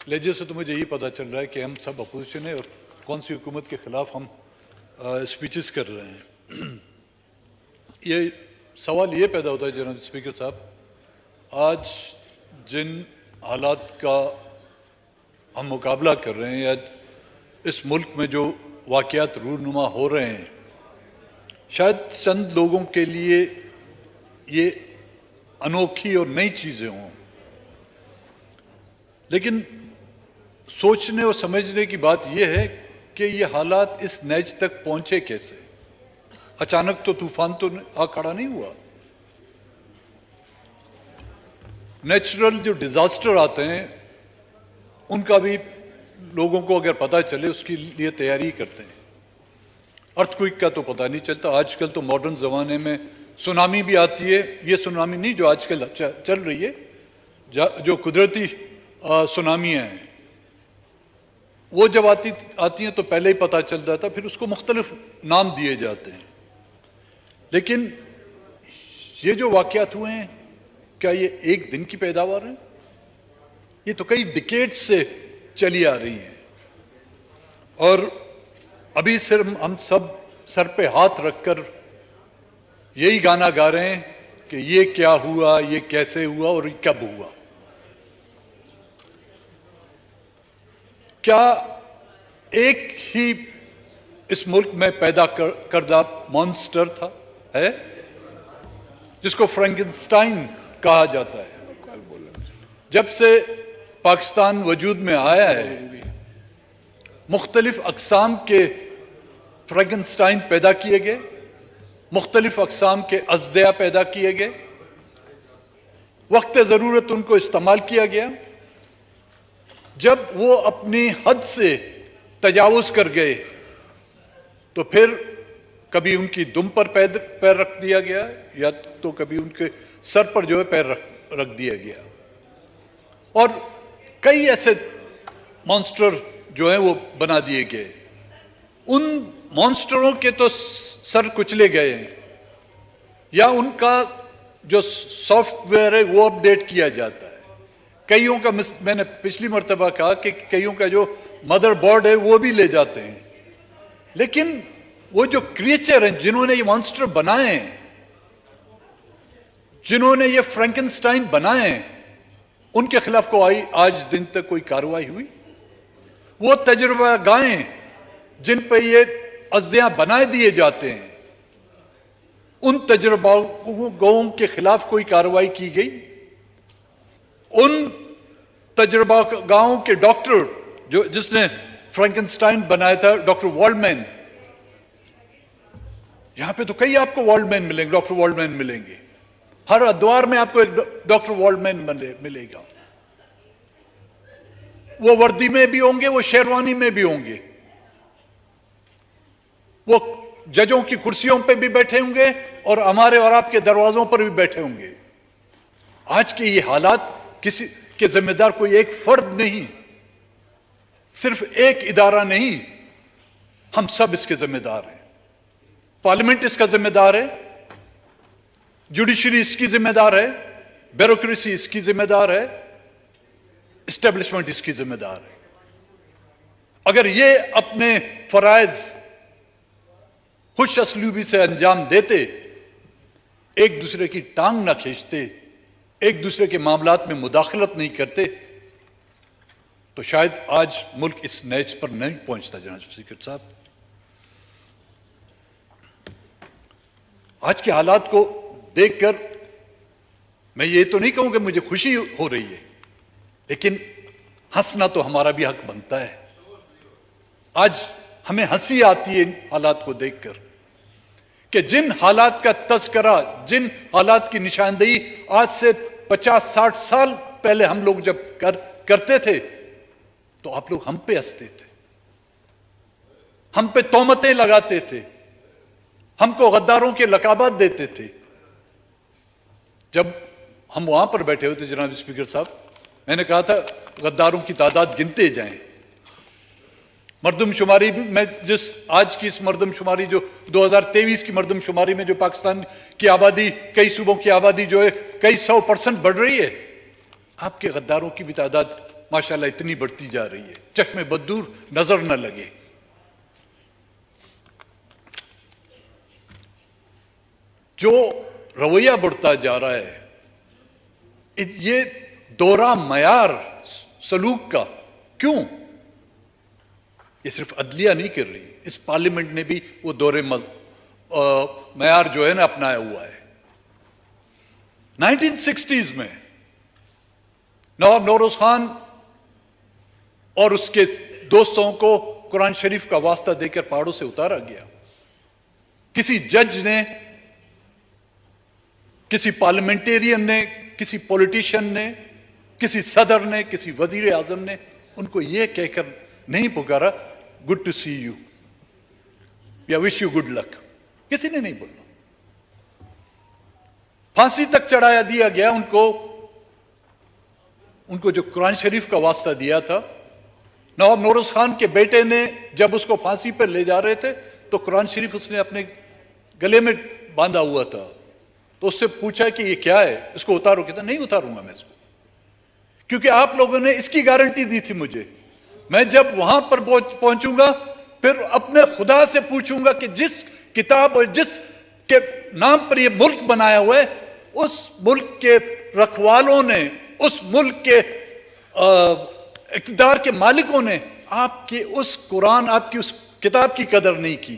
لہجے سے تو مجھے یہی پتہ چل رہا ہے کہ ہم سب اپوزیشن ہے اور کون سی حکومت کے خلاف ہم اسپیچز کر رہے ہیں. یہ سوال یہ پیدا ہوتا ہے جناب اسپیکر صاحب، آج جن حالات کا ہم مقابلہ کر رہے ہیں یا اس ملک میں جو واقعات رونما ہو رہے ہیں، شاید چند لوگوں کے لیے یہ انوکھی اور نئی چیزیں ہوں، لیکن سوچنے اور سمجھنے کی بات یہ ہے کہ یہ حالات اس نیچ تک پہنچے کیسے؟ اچانک تو طوفان تو آ کھڑا نہیں ہوا. نیچرل جو ڈیزاسٹر آتے ہیں ان کا بھی لوگوں کو اگر پتہ چلے اس کے لیے تیاری کرتے ہیں. ارتھ کوئک کا تو پتہ نہیں چلتا. آج کل تو ماڈرن زمانے میں سونامی بھی آتی ہے. یہ سونامی نہیں جو آج کل چل رہی ہے، جو قدرتی سونامیاں ہیں، وہ جب آتی ہیں تو پہلے ہی پتہ چل جاتا، پھر اس کو مختلف نام دیے جاتے ہیں. لیکن یہ جو واقعات ہوئے ہیں، کیا یہ ایک دن کی پیداوار ہے؟ یہ تو کئی ڈیکیڈ سے چلی آ رہی ہیں، اور ابھی صرف ہم سب سر پہ ہاتھ رکھ کر یہی گانا گا رہے ہیں کہ یہ کیا ہوا، یہ کیسے ہوا اور یہ کب ہوا. کیا ایک ہی اس ملک میں پیدا کردہ مانسٹر تھا ہے جس کو فرینکنسٹائن کہا جاتا ہے؟ جب سے پاکستان وجود میں آیا ہے، مختلف اقسام کے فرینکنسٹائن پیدا کیے گئے، مختلف اقسام کے ازدیا پیدا کیے گئے، وقت ضرورت ان کو استعمال کیا گیا. جب وہ اپنی حد سے تجاوز کر گئے تو پھر کبھی ان کی دم پر پیر رکھ دیا گیا، یا تو کبھی ان کے سر پر جو ہے پیر رکھ دیا گیا. اور کئی ایسے مانسٹر جو ہیں وہ بنا دیے گئے. ان مانسٹروں کے تو سر کچلے گئے ہیں، یا ان کا جو سافٹ ویئر ہے وہ اپ ڈیٹ کیا جاتا ہے. کئیوں کا میں نے پچھلی مرتبہ کہا کہ کئیوں کا جو مدر بورڈ ہے وہ بھی لے جاتے ہیں. لیکن وہ جو کریچر ہیں جنہوں نے یہ مانسٹر بنائے ہیں، جنہوں نے یہ فرینکنسٹائن بنائے ہیں، ان کے خلاف کوئی آج دن تک کوئی کارروائی ہوئی؟ وہ تجربہ گاہیں جن پہ یہ ازدیاں بنائے دیے جاتے ہیں، ان تجربہ گاہوں کے خلاف کوئی کارروائی کی گئی؟ ان تجربہ گاہوں کے ڈاکٹر جس نے فرینکنسٹائن بنایا تھا، ڈاکٹر والڈمین، یہاں پہ تو کئی آپ کو والڈمین ملیں گے، ڈاکٹر والڈمین ملیں گے. ہر ادوار میں آپ کو ایک ڈاکٹر والڈمین ملے گا. وہ وردی میں بھی ہوں گے، وہ شیروانی میں بھی ہوں گے، وہ ججوں کی کرسیوں پہ بھی بیٹھے ہوں گے اور ہمارے اور آپ کے دروازوں پر بھی بیٹھے ہوں گے. آج کے یہ حالات کسی کے ذمہ دار کوئی ایک فرد نہیں، صرف ایک ادارہ نہیں، ہم سب اس کے ذمہ دار ہیں. پارلیمنٹ اس کا ذمہ دار ہے، جوڈیشری اس کی ذمہ دار ہے، بیوروکریسی اس کی ذمہ دار ہے، اسٹیبلشمنٹ اس کی ذمہ دار ہے. اگر یہ اپنے فرائض خوش اسلوبی سے انجام دیتے، ایک دوسرے کی ٹانگ نہ کھینچتے، ایک دوسرے کے معاملات میں مداخلت نہیں کرتے، تو شاید آج ملک اس نیچ پر نہیں پہنچتا. جناب اسپیکر صاحب، آج کے حالات کو دیکھ کر میں یہ تو نہیں کہوں کہ مجھے خوشی ہو رہی ہے، لیکن ہنسنا تو ہمارا بھی حق بنتا ہے. آج ہمیں ہنسی آتی ہے ان حالات کو دیکھ کر کہ جن حالات کا تذکرہ، جن حالات کی نشاندہی آج سے 50-60 سال پہلے ہم لوگ جب کرتے تھے تو آپ لوگ ہم پہ ہنستے تھے، ہم پہ تہمتیں لگاتے تھے، ہم کو غداروں کے لقبات دیتے تھے. جب ہم وہاں پر بیٹھے ہوئے تھے جناب اسپیکر صاحب، میں نے کہا تھا غداروں کی تعداد گنتے جائیں. مردم شماری میں آج کی اس مردم شماری جو 2023 کی مردم شماری میں جو پاکستان کی آبادی، کئی صوبوں کی آبادی جو ہے کئی 100% بڑھ رہی ہے، آپ کے غداروں کی بھی تعداد ماشاءاللہ اتنی بڑھتی جا رہی ہے، چشم بدور نظر نہ لگے۔ جو رویہ بڑھتا جا رہا ہے، یہ دورہ معیار سلوک کا، کیوں؟ یہ صرف عدلیہ نہیں کر رہی، اس پارلیمنٹ نے بھی وہ دورے معیار جو ہے نا اپنایا ہوا ہے۔ 1960s میں نواب نوروز خان اور اس کے دوستوں کو قرآن شریف کا واسطہ دے کر پہاڑوں سے اتارا گیا۔ کسی جج نے، کسی پارلیمنٹیرین نے، کسی پولیٹیشین نے، کسی صدر نے، کسی وزیر اعظم نے ان کو یہ کہہ کر نہیں پکارا گڈ ٹو سی یو یا وش یو گڈ لک، کسی نے نہیں بولا۔ پھانسی تک چڑھایا دیا گیا ان کو جو قرآن شریف کا واسطہ دیا تھا۔ نواب نوروز خان کے بیٹے نے جب اس کو پھانسی پر لے جا رہے تھے تو قرآن شریف اس نے اپنے گلے میں باندھا ہوا تھا، تو اس سے پوچھا کہ یہ کیا ہے، اس کو اتارو، کہتا نہیں اتاروں گا میں اس کو، کیونکہ آپ لوگوں نے اس کی گارنٹی دی تھی مجھے، میں جب وہاں پر پہنچوں گا پھر اپنے خدا سے پوچھوں گا کہ جس کتاب اور جس کے نام پر یہ ملک بنایا ہوا ہے، اس ملک کے رکھوالوں نے، اس ملک کے اقتدار کے مالکوں نے آپ کے اس قرآن، آپ کی اس کتاب کی قدر نہیں کی۔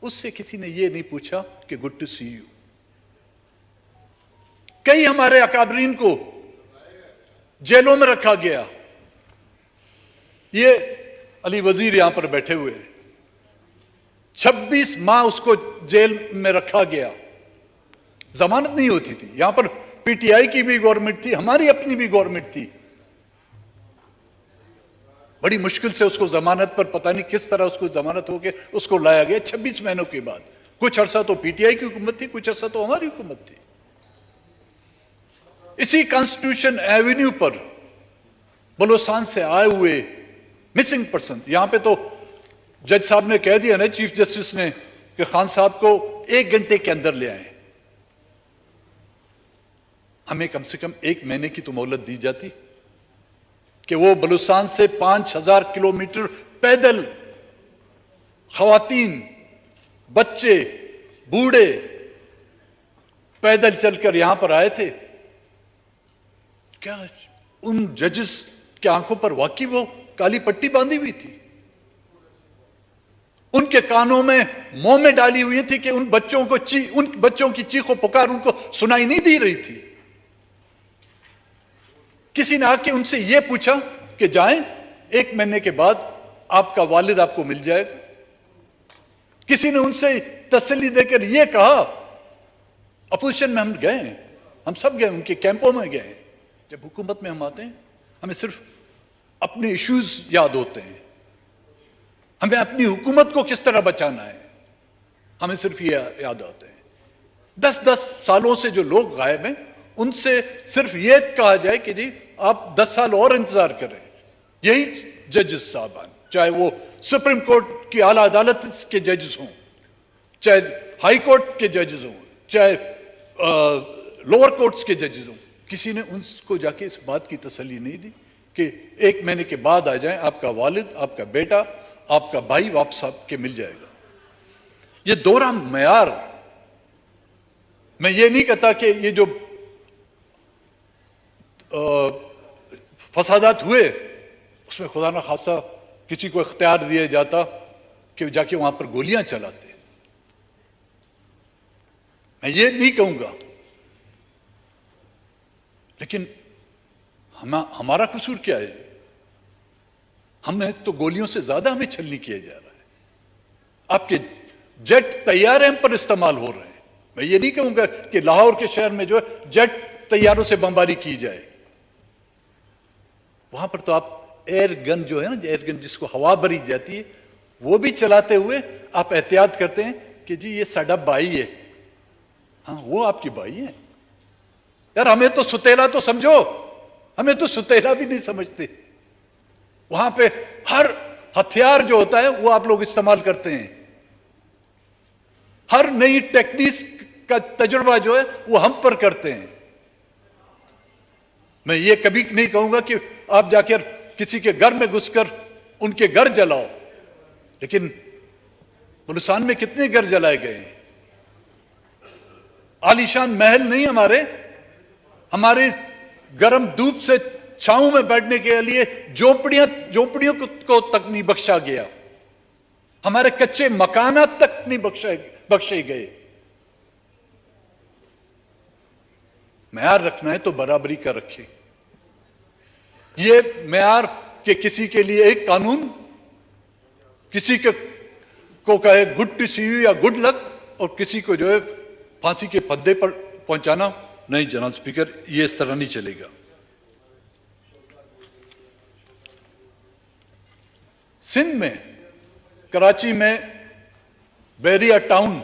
اس سے کسی نے یہ نہیں پوچھا کہ گڈ ٹو سی یو۔ کئی ہمارے اکابرین کو جیلوں میں رکھا گیا، یہ علی وزیر یہاں پر بیٹھے ہوئے ہیں، 26 ماہ اس کو جیل میں رکھا گیا، ضمانت نہیں ہوتی تھی۔ یہاں پر پی ٹی آئی کی بھی گورنمنٹ تھی، ہماری اپنی بھی گورنمنٹ تھی، بڑی مشکل سے اس کو ضمانت پر، پتہ نہیں کس طرح اس کو ضمانت ہو کے اس کو لایا گیا 26 مہینوں کے بعد۔ کچھ عرصہ تو پی ٹی آئی کی حکومت تھی، کچھ عرصہ تو ہماری حکومت تھی۔ اسی کانسٹیٹیوشن ایونیو پر بلوچستان سے آئے ہوئے مسنگ پرسن، یہاں پہ تو جج صاحب نے کہہ دیا نا، چیف جسٹس نے، کہ خان صاحب کو 1 گھنٹے کے اندر لے آئیں۔ ہمیں کم سے کم 1 مہینے کی تو مہلت دی جاتی کہ وہ بلوچستان سے 5000 کلومیٹر پیدل، خواتین، بچے، بوڑھے پیدل چل کر یہاں پر آئے تھے۔ کیا ان ججز کے آنکھوں پر واقعی وہ کالی پٹی باندھی ہوئی تھی؟ ان کے کانوں میں مومیں ڈالی ہوئی تھی کہ ان بچوں کی چیخ و پکار ان کو سنائی نہیں دی رہی تھی؟ کسی نے آ کے ان سے یہ پوچھا کہ جائیں 1 مہینے کے بعد آپ کا والد آپ کو مل جائے گا؟ کسی نے ان سے تسلی دے کر یہ کہا؟ اپوزیشن میں ہم گئے ہیں، ہم سب گئے، ان کے کیمپوں میں گئے ہیں۔ جب حکومت میں ہم آتے ہیں ہمیں صرف اپنے ایشوز یاد ہوتے ہیں، ہمیں اپنی حکومت کو کس طرح بچانا ہے، ہمیں صرف یہ یاد آتے ہیں۔ 10 سالوں سے جو لوگ غائب ہیں ان سے صرف یہ کہا جائے کہ جی آپ 10 سال اور انتظار کریں۔ یہی ججز صاحبان، چاہے وہ سپریم کورٹ کی اعلیٰ عدالت کے ججز ہوں، چاہے ہائی کورٹ کے ججز ہوں، چاہے لوور کورٹس کے ججز ہوں، کسی نے ان کو جا کے اس بات کی تسلی نہیں دی کہ 1 مہینے کے بعد آ جائیں، آپ کا والد، آپ کا بیٹا، آپ کا بھائی واپس آپ کے مل جائے گا۔ یہ دورہ معیار، میں یہ نہیں کہتا کہ یہ جو فسادات ہوئے اس میں خدا نہ خواستہ کسی کو اختیار دیا جاتا کہ جا کے وہاں پر گولیاں چلاتے، میں یہ نہیں کہوں گا، لیکن ہمارا قصور کیا ہے؟ ہمیں تو گولیوں سے زیادہ ہمیں چھلنی کیا جا رہا ہے۔ آپ کے جیٹ طیارے ہم پر استعمال ہو رہے ہیں۔ میں یہ نہیں کہوں گا کہ لاہور کے شہر میں جو ہے جیٹ طیاروں سے بمباری کی جائے، وہاں پر تو آپ ایئر گن جو ہے نا، ایئر گن جس کو ہوا بھری جاتی ہے، وہ بھی چلاتے ہوئے آپ احتیاط کرتے ہیں کہ جی یہ ساڈا بھائی ہے۔ ہاں وہ آپ کی بھائی ہے یار، ہمیں تو ستیلا تو سمجھو، ہمیں تو ستیلا بھی نہیں سمجھتے۔ وہاں پہ ہر ہتھیار جو ہوتا ہے وہ آپ لوگ استعمال کرتے ہیں، ہر نئی ٹیکنیک کا تجربہ جو ہے وہ ہم پر کرتے ہیں۔ میں یہ کبھی نہیں کہوں گا کہ آپ جا کر کسی کے گھر میں گھس کر ان کے گھر جلاؤ. لیکن بلوچستان میں کتنے گھر جلائے گئے ہیں؟ عالیشان محل نہیں ہمارے گرم دھوپ سے چھاؤں میں بیٹھنے کے لیے جھونپڑیوں کو تک نہیں بخشا گیا. ہمارے کچے مکانات تک نہیں بخشے گئے. معیار رکھنا ہے تو برابری کا رکھے. یہ معیار کہ کسی کے لیے ایک قانون، کسی کو کہے گڈ ٹو سی یو یا گڈ لک، اور کسی کو جو ہے پھانسی کے پھندے پر پہنچانا، نہیں جناب اسپیکر، یہ اس طرح نہیں چلے گا. سندھ میں، کراچی میں، بحریہ ٹاؤن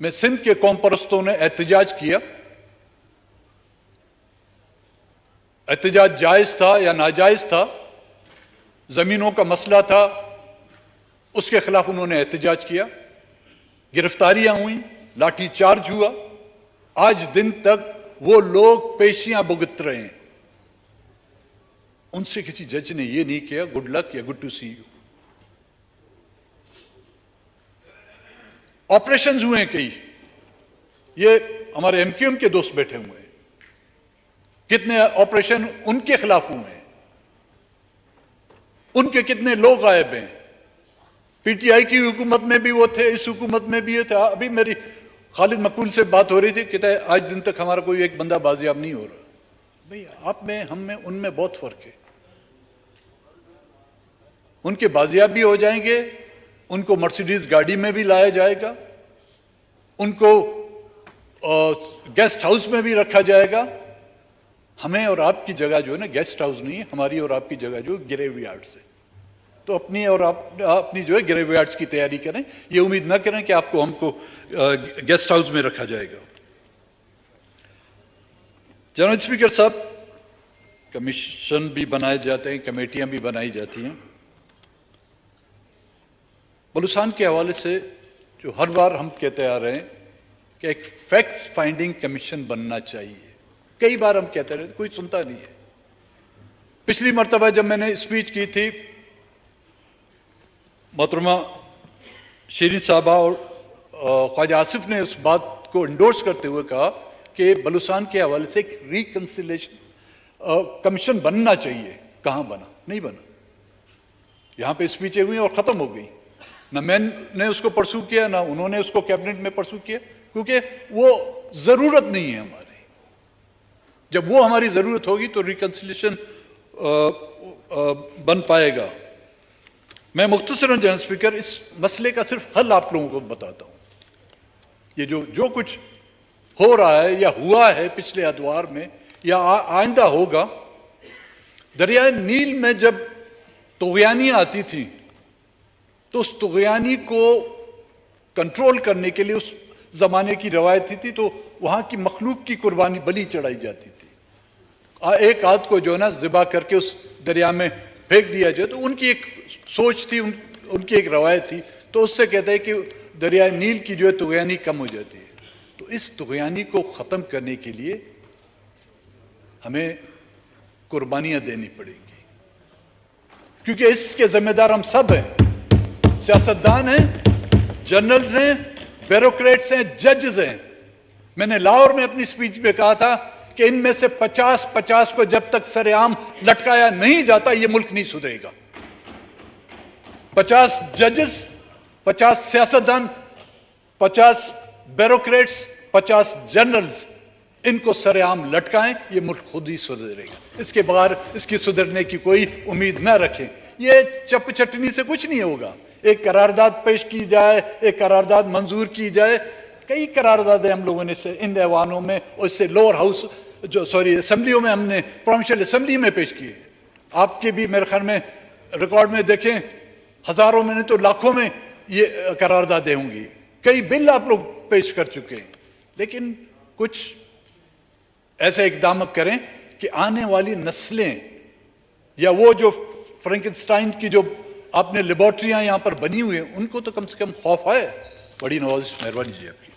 میں سندھ کے قوم پرستوں نے احتجاج کیا. احتجاج جائز تھا یا ناجائز تھا، زمینوں کا مسئلہ تھا، اس کے خلاف انہوں نے احتجاج کیا. گرفتاریاں ہوئیں، لاٹھی چارج ہوا. آج دن تک وہ لوگ پیشیاں بھگت رہے ہیں. ان سے کسی جج نے یہ نہیں کیا گڈ لک یا good to see you. Operations ہوئے ہیں کئی. یہ ہمارے ایم کیو ایم کے دوست بیٹھے ہوئے ہیں. کتنے آپریشن ان کے خلاف ہوئے ہیں. ان کے کتنے لوگ غائب ہیں. پی ٹی آئی کی حکومت میں بھی وہ تھے، اس حکومت میں بھی یہ تھے. ابھی میری خالد مقبول سے بات ہو رہی تھی، کہتا ہے آج دن تک ہمارا کوئی ایک بندہ بازیاب نہیں ہو رہا. بھئی آپ میں، ہم میں، ان میں بہت فرق ہے. ان کے بازیاب بھی ہو جائیں گے، ان کو مرسیڈیز گاڑی میں بھی لایا جائے گا، ان کو گیسٹ ہاؤس میں بھی رکھا جائے گا. ہمیں اور آپ کی جگہ جو ہے نا گیسٹ ہاؤس نہیں ہے، ہماری اور آپ کی جگہ جو گریو یارڈ سے. تو اپنی اور اپنی جو ہے گریو یارڈز کی تیاری کریں. یہ امید نہ کریں کہ آپ کو ہم کو گیسٹ ہاؤس میں رکھا جائے گا. جناب اسپیکر صاحب، کمیشن بھی بنائے جاتے ہیں، کمیٹیاں بھی بنائی جاتی ہیں. بلوچستان کے حوالے سے جو ہر بار ہم کہتے آ رہے ہیں کہ ایک فیکٹس فائنڈنگ کمیشن بننا چاہیے. کئی بار ہم کہتے رہے، کوئی سنتا نہیں ہے. پچھلی مرتبہ جب میں نے اسپیچ کی تھی، محترمہ شیرین صاحبہ اور خواجہ آصف نے اس بات کو انڈورس کرتے ہوئے کہا کہ بلوچستان کے حوالے سے ایک ریکنسیلیشن کمیشن بننا چاہیے. کہاں بنا؟ نہیں بنا. یہاں پہ اسپیچیں ہوئی اور ختم ہو گئی. نہ میں نے اس کو پرسو کیا، نہ انہوں نے اس کو کیبنٹ میں پرسو کیا، کیونکہ وہ ضرورت نہیں ہے ہماری. جب وہ ہماری ضرورت ہوگی تو ریکنسیلیشن بن پائے گا. میں مختصراً جناب اسپیکر اس مسئلے کا صرف حل آپ لوگوں کو بتاتا ہوں. یہ جو کچھ ہو رہا ہے یا ہوا ہے پچھلے ادوار میں یا آئندہ ہوگا، دریائے نیل میں جب طغیانیاں آتی تھیں تو اس طغیانی کو کنٹرول کرنے کے لیے اس زمانے کی روایت تھی تو وہاں کی مخلوق کی قربانی بلی چڑھائی جاتی تھی. ایک آدھ کو جو ہے نا ذبح کر کے اس دریا میں پھینک دیا جائے. تو ان کی ایک سوچ تھی، ان کی ایک روایت تھی. تو اس سے کہتے ہیں کہ دریائے نیل کی جو ہے طغیانی کم ہو جاتی ہے. تو اس طغیانی کو ختم کرنے کے لیے ہمیں قربانیاں دینی پڑیں گی، کیونکہ اس کے ذمہ دار ہم سب ہیں. سیاستدان ہیں، جنرلز ہیں، بیوروکریٹس ہیں، ججز ہیں. میں نے لاہور میں اپنی سپیچ میں کہا تھا کہ ان میں سے 50 کو جب تک سر عام لٹکایا نہیں جاتا یہ ملک نہیں سدھرے گا. 50 ججز، 50 سیاستدان، 50 بیوروکریٹس، 50 جنرلز، ان کو سر عام لٹکائیں، یہ ملک خود ہی سدھرے گا. اس کے بغیر اس کی سدھرنے کی کوئی امید نہ رکھیں. یہ چپ چٹنی سے کچھ نہیں ہوگا. ایک قرارداد پیش کی جائے، ایک قرارداد منظور کی جائے. کئی قراردادیں ہم لوگوں نے ان ایوانوں میں اور اس سے لوور ہاؤس اسمبلیوں میں ہم نے پروونشل اسمبلی میں پیش کیے. آپ کے بھی میرے خیال میں ریکارڈ میں دیکھیں، ہزاروں میں نہیں تو لاکھوں میں یہ قراردادیں ہوں گی. کئی بل آپ لوگ پیش کر چکے ہیں. لیکن کچھ ایسے اقدام کریں کہ آنے والی نسلیں یا وہ جو فرینکنسٹائن کی جو آپ نے لیبارٹریاں یہاں پر بنی ہوئی ہیں ان کو تو کم سے کم خوف آئے. بڑی نوازش، مہربانی جی آپ کی.